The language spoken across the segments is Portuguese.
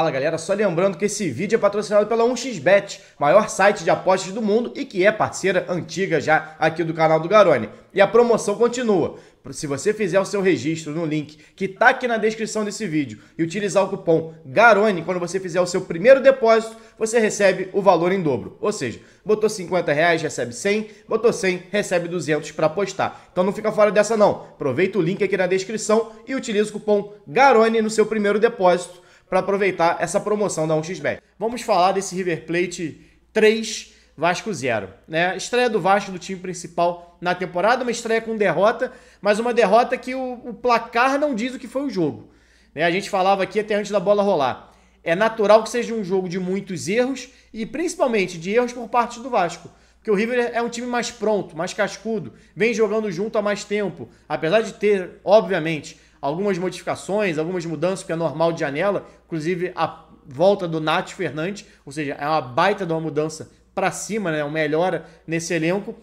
Fala galera, só lembrando que esse vídeo é patrocinado pela 1xBet, maior site de apostas do mundo e que é parceira antiga já aqui do canal do Garone. E a promoção continua. Se você fizer o seu registro no link que está aqui na descrição desse vídeo e utilizar o cupom GARONE, quando você fizer o seu primeiro depósito, você recebe o valor em dobro. Ou seja, botou R$50, recebe 100, botou 100, recebe 200 para apostar. Então não fica fora dessa não. Aproveita o link aqui na descrição e utiliza o cupom GARONE no seu primeiro depósito para aproveitar essa promoção da 1xBet. Vamos falar desse River Plate 3, Vasco 0. Né? Estreia do Vasco do time principal na temporada, uma estreia com derrota, mas uma derrota que o placar não diz o que foi o jogo. Né? A gente falava aqui até antes da bola rolar. É natural que seja um jogo de muitos erros e principalmente de erros por parte do Vasco. Porque o River é um time mais pronto, mais cascudo, vem jogando junto há mais tempo. Apesar de ter, obviamente, algumas modificações, algumas mudanças, porque é normal de janela, inclusive a volta do Nath Fernandes, ou seja, é uma baita de uma mudança para cima, né? Uma melhora nesse elenco.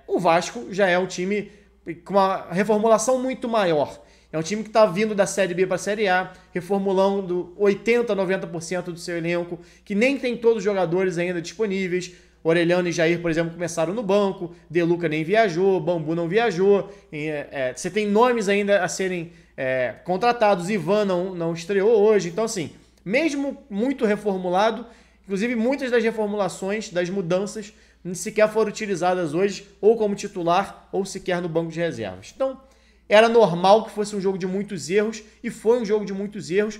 O Vasco já é um time com uma reformulação muito maior. É um time que está vindo da Série B para a Série A, reformulando 80%, 90% do seu elenco, que nem tem todos os jogadores ainda disponíveis. Orelhano e Jair, por exemplo, começaram no banco, De Luca nem viajou, Bambu não viajou, você tem nomes ainda a serem contratados, Ivan não estreou hoje, então assim, mesmo muito reformulado, inclusive muitas das reformulações, das mudanças, sequer foram utilizadas hoje, ou como titular, ou sequer no banco de reservas. Então, era normal que fosse um jogo de muitos erros, e foi um jogo de muitos erros,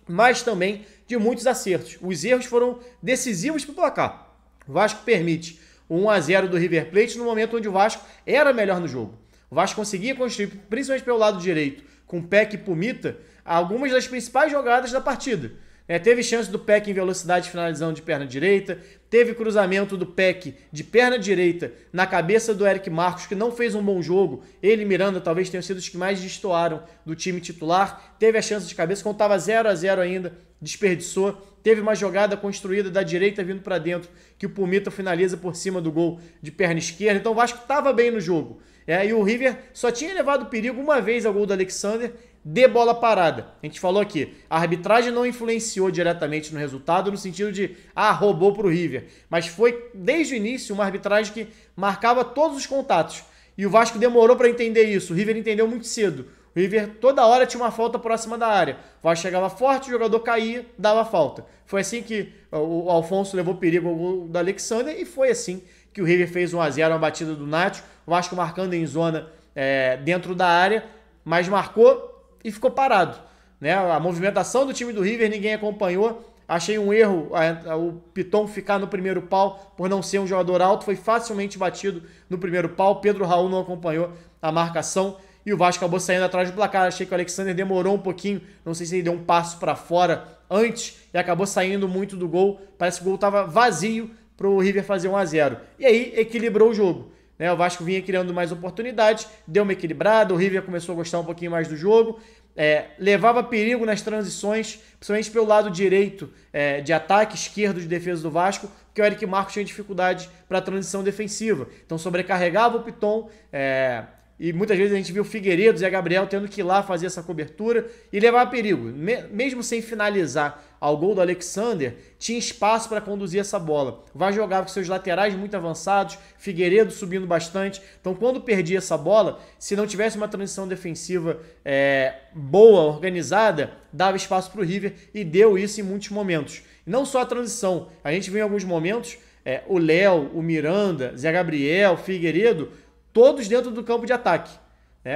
mas também de muitos acertos. Os erros foram decisivos para o placar. O Vasco permite o 1-0 do River Plate no momento onde o Vasco era melhor no jogo. O Vasco conseguia construir, principalmente pelo lado direito, com Peck e Pumita, algumas das principais jogadas da partida. Teve chance do Peck em velocidade finalizando de perna direita, teve cruzamento do Peck de perna direita na cabeça do Eric Marcos, que não fez um bom jogo. Ele e Miranda talvez tenham sido os que mais destoaram do time titular. Teve a chance de cabeça, quando estava 0-0 ainda, desperdiçou. Teve uma jogada construída da direita vindo para dentro, que o Pumita finaliza por cima do gol de perna esquerda. Então o Vasco estava bem no jogo. E o River só tinha levado perigo uma vez ao gol do Alexander de bola parada. A gente falou aqui, a arbitragem não influenciou diretamente no resultado, no sentido de, roubou para o River. Mas foi, desde o início, uma arbitragem que marcava todos os contatos. E o Vasco demorou para entender isso. O River entendeu muito cedo. O River toda hora tinha uma falta próxima da área. O Vasco chegava forte, o jogador caía, dava falta. Foi assim que o Alfonso levou perigo ao gol do Alexander e foi assim que o River fez 1-0, uma batida do Nacho. O Vasco marcando em zona dentro da área, mas marcou e ficou parado. Né? A movimentação do time do River ninguém acompanhou. Achei um erro o Piton ficar no primeiro pau por não ser um jogador alto. Foi facilmente batido no primeiro pau. Pedro Raul não acompanhou a marcação. E o Vasco acabou saindo atrás do placar. Achei que o Alexander demorou um pouquinho. Não sei se ele deu um passo para fora antes e acabou saindo muito do gol. Parece que o gol estava vazio para o River fazer 1-0. E aí equilibrou o jogo. O Vasco vinha criando mais oportunidades, deu uma equilibrada, o River começou a gostar um pouquinho mais do jogo, levava perigo nas transições, principalmente pelo lado direito de ataque, esquerdo de defesa do Vasco, porque o Eric Marcos tinha dificuldade para a transição defensiva. Então sobrecarregava o Piton, e muitas vezes a gente viu o Figueiredo e a Gabriel tendo que ir lá fazer essa cobertura e levar perigo. Mesmo sem finalizar ao gol do Alexander, tinha espaço para conduzir essa bola. Vai jogar com seus laterais muito avançados, Figueiredo subindo bastante. Então, quando perdia essa bola, se não tivesse uma transição defensiva boa, organizada, dava espaço para o River e deu isso em muitos momentos. E não só a transição. A gente viu em alguns momentos o Léo, o Miranda, Zé Gabriel, Figueiredo, todos dentro do campo de ataque.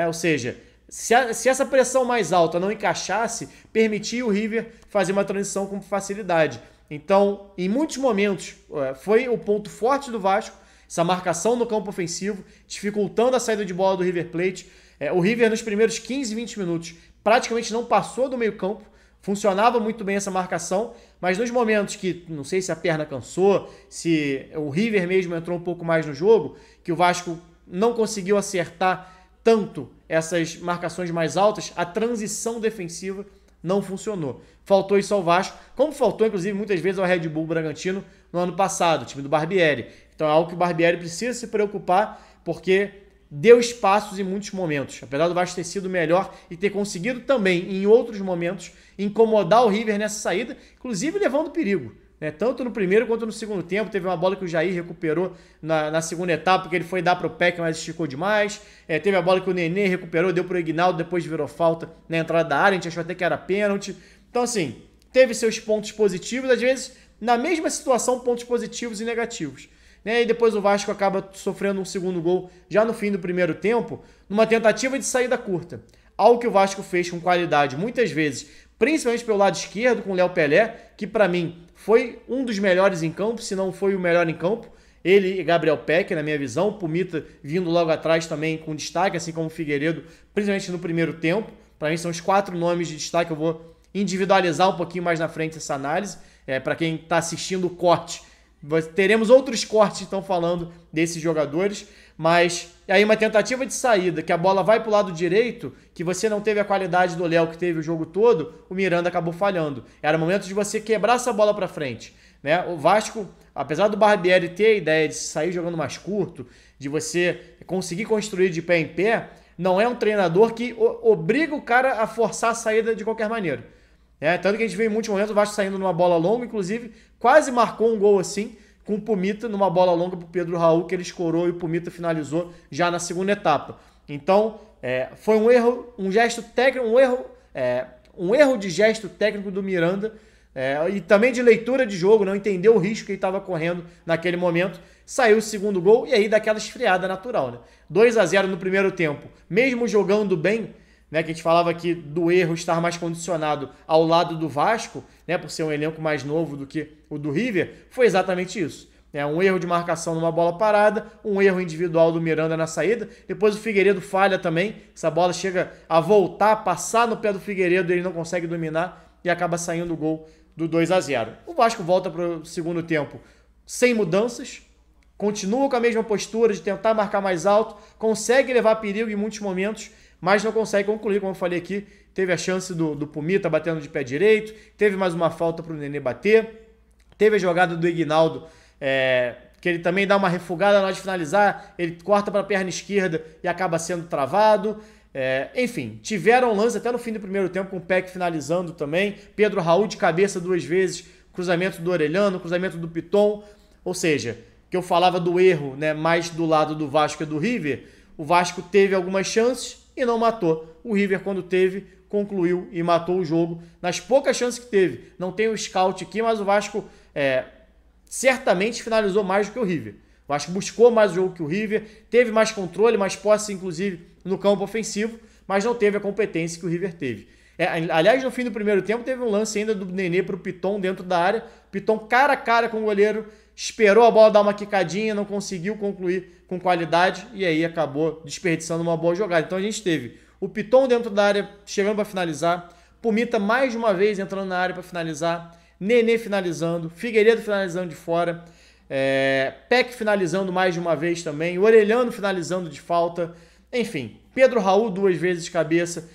Ou seja, se essa pressão mais alta não encaixasse, permitia o River fazer uma transição com facilidade. Então, em muitos momentos, foi o ponto forte do Vasco, essa marcação no campo ofensivo, dificultando a saída de bola do River Plate. O River, nos primeiros 15, 20 minutos, praticamente não passou do meio campo, funcionava muito bem essa marcação, mas nos momentos que, não sei se a perna cansou, se o River mesmo entrou um pouco mais no jogo, que o Vasco não conseguiu acertar tanto essas marcações mais altas, a transição defensiva não funcionou. Faltou isso ao Vasco, como faltou, inclusive, muitas vezes ao Red Bull Bragantino no ano passado, o time do Barbieri. Então é algo que o Barbieri precisa se preocupar, porque deu espaços em muitos momentos. Apesar do Vasco ter sido melhor e ter conseguido também, em outros momentos, incomodar o River nessa saída, inclusive levando perigo. Tanto no primeiro quanto no segundo tempo. Teve uma bola que o Jair recuperou na segunda etapa, que ele foi dar para o Peck, mas esticou demais. Teve a bola que o Nenê recuperou, deu para o Ignaldo, depois virou falta na entrada da área, a gente achou até que era pênalti. Então, assim, teve seus pontos positivos, às vezes, na mesma situação, pontos positivos e negativos. E depois o Vasco acaba sofrendo um segundo gol já no fim do primeiro tempo, numa tentativa de saída curta. Algo que o Vasco fez com qualidade muitas vezes, principalmente pelo lado esquerdo, com o Léo Pelé, que para mim foi um dos melhores em campo, se não foi o melhor em campo. Ele e Gabriel Peck, na minha visão. O Pumita vindo logo atrás também com destaque, assim como o Figueiredo, principalmente no primeiro tempo. Para mim são os 4 nomes de destaque. Eu vou individualizar um pouquinho mais na frente essa análise. Para quem está assistindo o corte, teremos outros cortes que estão falando desses jogadores. Mas aí uma tentativa de saída, que a bola vai para o lado direito, que você não teve a qualidade do Léo que teve o jogo todo, o Miranda acabou falhando. Era o momento de você quebrar essa bola para frente. O Vasco, apesar do Barbieri ter a ideia de sair jogando mais curto, de você conseguir construir de pé em pé, não é um treinador que obriga o cara a forçar a saída de qualquer maneira. Tanto que a gente vê em muitos momentos o Vasco saindo numa bola longa, inclusive quase marcou um gol assim, com o Pumita numa bola longa para o Pedro Raul, que ele escorou e o Pumita finalizou já na segunda etapa. Então, foi um erro, um gesto técnico, um erro de gesto técnico do Miranda, e também de leitura de jogo, não entendeu o risco que ele estava correndo naquele momento. Saiu o segundo gol e aí daquela esfriada natural. 2-0 no primeiro tempo, mesmo jogando bem, que a gente falava aqui do erro estar mais condicionado ao lado do Vasco, por ser um elenco mais novo do que o do River, foi exatamente isso. Um erro de marcação numa bola parada, um erro individual do Miranda na saída, depois o Figueiredo falha também, essa bola chega a voltar, passar no pé do Figueiredo, ele não consegue dominar e acaba saindo o gol do 2-0. O Vasco volta para o segundo tempo sem mudanças, continua com a mesma postura de tentar marcar mais alto, consegue levar perigo em muitos momentos, mas não consegue concluir, como eu falei aqui. Teve a chance do Pumita batendo de pé direito, teve mais uma falta para o Nenê bater, teve a jogada do Ignaldo, que ele também dá uma refugada na hora de finalizar, ele corta para a perna esquerda e acaba sendo travado. Enfim, tiveram lance até no fim do primeiro tempo com o Peck finalizando também, Pedro Raul de cabeça 2 vezes, cruzamento do Orelhano, cruzamento do Piton, ou seja, que eu falava do erro, mais do lado do Vasco e do River. O Vasco teve algumas chances e não matou. O River, quando teve, concluiu e matou o jogo nas poucas chances que teve. Não tem o scout aqui, mas o Vasco certamente finalizou mais do que o River. O Vasco buscou mais o jogo que o River, teve mais controle, mais posse, inclusive, no campo ofensivo, mas não teve a competência que o River teve. Aliás, no fim do primeiro tempo, teve um lance ainda do Nenê para o Piton dentro da área. Piton cara a cara com o goleiro, esperou a bola dar uma quicadinha, não conseguiu concluir com qualidade e aí acabou desperdiçando uma boa jogada. Então a gente teve o Piton dentro da área chegando para finalizar, Pumita mais de uma vez entrando na área para finalizar, Nenê finalizando, Figueiredo finalizando de fora, Peck finalizando mais de uma vez também, Orelhano finalizando de falta, enfim, Pedro Raul 2 vezes de cabeça.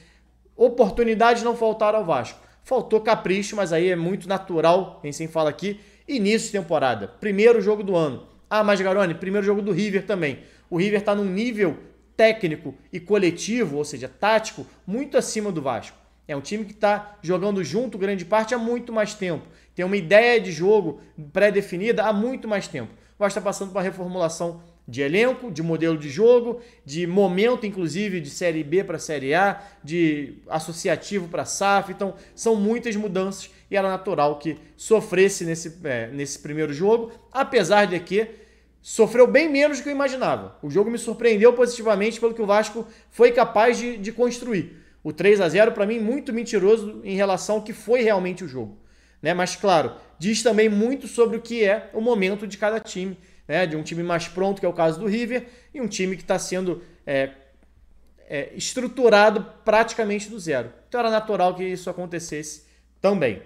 Oportunidades não faltaram ao Vasco. Faltou capricho, mas aí é muito natural, quem sempre fala aqui, início de temporada, primeiro jogo do ano. Mas Garoni, primeiro jogo do River também. O River está num nível técnico e coletivo, ou seja, tático, muito acima do Vasco. É um time que está jogando junto grande parte há muito mais tempo. Tem uma ideia de jogo pré-definida há muito mais tempo. O Vasco está passando por uma reformulação de elenco, de modelo de jogo, de momento, inclusive, de Série B para Série A, de associativo para SAF. Então, são muitas mudanças e era natural que sofresse nesse primeiro jogo, apesar de que sofreu bem menos do que eu imaginava. O jogo me surpreendeu positivamente pelo que o Vasco foi capaz de construir. O 3-0, para mim, muito mentiroso em relação ao que foi realmente o jogo. Mas, claro, diz também muito sobre o que é o momento de cada time, de um time mais pronto, que é o caso do River, e um time que está sendo estruturado praticamente do zero. Então era natural que isso acontecesse também.